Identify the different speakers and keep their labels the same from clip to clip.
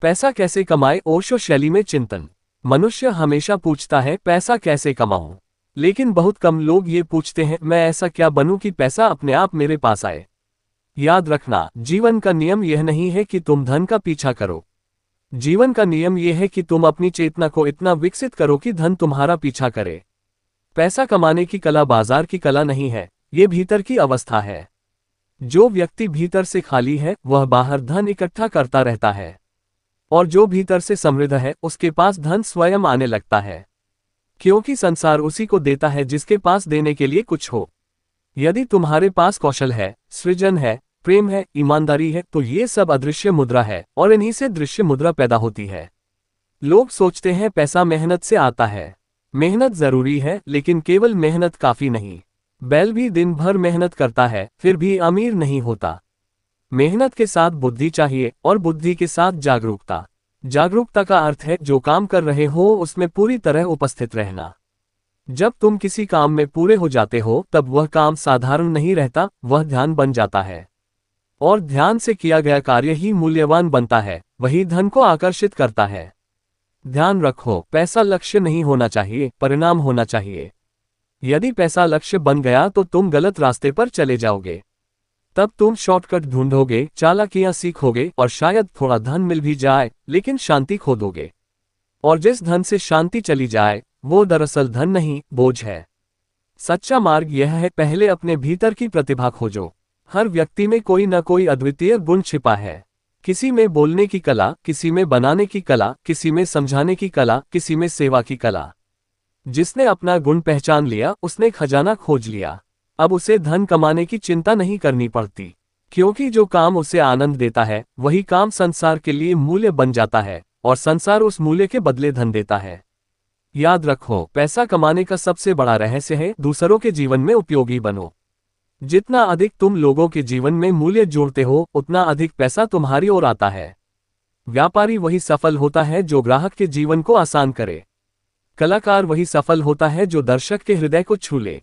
Speaker 1: पैसा कैसे कमाए, ओशो शैली में चिंतन। मनुष्य हमेशा पूछता है पैसा कैसे कमाऊं, लेकिन बहुत कम लोग ये पूछते हैं मैं ऐसा क्या बनूं कि पैसा अपने आप मेरे पास आए। याद रखना, जीवन का नियम यह नहीं है कि तुम धन का पीछा करो। जीवन का नियम यह है कि तुम अपनी चेतना को इतना विकसित करो कि धन तुम्हारा पीछा करे। पैसा कमाने की कला बाजार की कला नहीं है, ये भीतर की अवस्था है। जो व्यक्ति भीतर से खाली है वह बाहर धन इकट्ठा करता रहता है, और जो भीतर से समृद्ध है उसके पास धन स्वयं आने लगता है, क्योंकि संसार उसी को देता है जिसके पास देने के लिए कुछ हो। यदि तुम्हारे पास कौशल है, सृजन है, प्रेम है, ईमानदारी है, तो ये सब अदृश्य मुद्रा है और इन्हीं से दृश्य मुद्रा पैदा होती है। लोग सोचते हैं पैसा मेहनत से आता है। मेहनत जरूरी है, लेकिन केवल मेहनत काफी नहीं। बैल भी दिन भर मेहनत करता है फिर भी अमीर नहीं होता। मेहनत के साथ बुद्धि चाहिए और बुद्धि के साथ जागरूकता। जागरूकता का अर्थ है जो काम कर रहे हो उसमें पूरी तरह उपस्थित रहना। जब तुम किसी काम में पूरे हो जाते हो तब वह काम साधारण नहीं रहता, वह ध्यान बन जाता है, और ध्यान से किया गया कार्य ही मूल्यवान बनता है, वही धन को आकर्षित करता है। ध्यान रखो, पैसा लक्ष्य नहीं होना चाहिए, परिणाम होना चाहिए। यदि पैसा लक्ष्य बन गया तो तुम गलत रास्ते पर चले जाओगे। तब तुम शॉर्टकट ढूंढोगे, चालाकियां सीखोगे और शायद थोड़ा धन मिल भी जाए, लेकिन शांति खो दोगे। और जिस धन से शांति चली जाए वो दरअसल धन नहीं, बोझ है। सच्चा मार्ग यह है, पहले अपने भीतर की प्रतिभा खोजो। हर व्यक्ति में कोई न कोई अद्वितीय गुण छिपा है। किसी में बोलने की कला, किसी में बनाने की कला, किसी में समझाने की कला, किसी में सेवा की कला। जिसने अपना गुण पहचान लिया उसने खजाना खोज लिया। अब उसे धन कमाने की चिंता नहीं करनी पड़ती, क्योंकि जो काम उसे आनंद देता है वही काम संसार के लिए मूल्य बन जाता है, और संसार उस मूल्य के बदले धन देता है। याद रखो, पैसा कमाने का सबसे बड़ा रहस्य है दूसरों के जीवन में उपयोगी बनो। जितना अधिक तुम लोगों के जीवन में मूल्य जोड़ते हो उतना अधिक पैसा तुम्हारी ओर आता है। व्यापारी वही सफल होता है जो ग्राहक के जीवन को आसान करे। कलाकार वही सफल होता है जो दर्शक के हृदय को छू ले।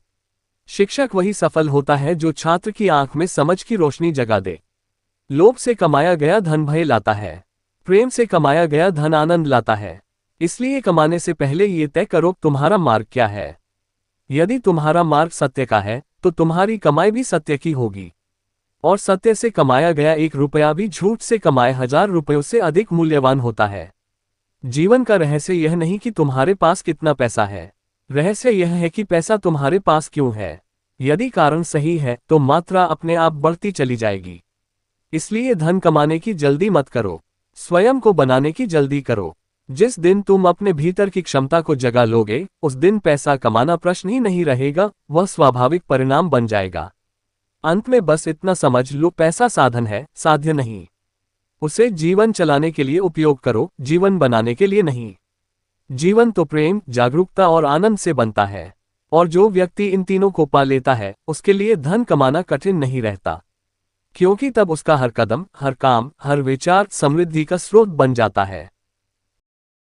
Speaker 1: शिक्षक वही सफल होता है जो छात्र की आंख में समझ की रोशनी जगा दे। लोभ से कमाया गया धन भय लाता है, प्रेम से कमाया गया धन आनंद लाता है। इसलिए कमाने से पहले ये तय करो तुम्हारा मार्ग क्या है। यदि तुम्हारा मार्ग सत्य का है तो तुम्हारी कमाई भी सत्य की होगी, और सत्य से कमाया गया 1 रुपया भी झूठ से कमाए 1000 रुपयों से अधिक मूल्यवान होता है। जीवन का रहस्य यह नहीं कि तुम्हारे पास कितना पैसा है, रहस्य यह है कि पैसा तुम्हारे पास क्यों है। यदि कारण सही है तो मात्रा अपने आप बढ़ती चली जाएगी। इसलिए धन कमाने की जल्दी मत करो, स्वयं को बनाने की जल्दी करो। जिस दिन तुम अपने भीतर की क्षमता को जगा लोगे उस दिन पैसा कमाना प्रश्न ही नहीं रहेगा, वह स्वाभाविक परिणाम बन जाएगा। अंत में बस इतना समझ लो, पैसा साधन है, साध्य नहीं। उसे जीवन चलाने के लिए उपयोग करो, जीवन बनाने के लिए नहीं। जीवन तो प्रेम, जागरूकता और आनंद से बनता है, और जो व्यक्ति इन तीनों को पा लेता है उसके लिए धन कमाना कठिन नहीं रहता, क्योंकि तब उसका हर कदम, हर काम, हर विचार समृद्धि का स्रोत बन जाता है।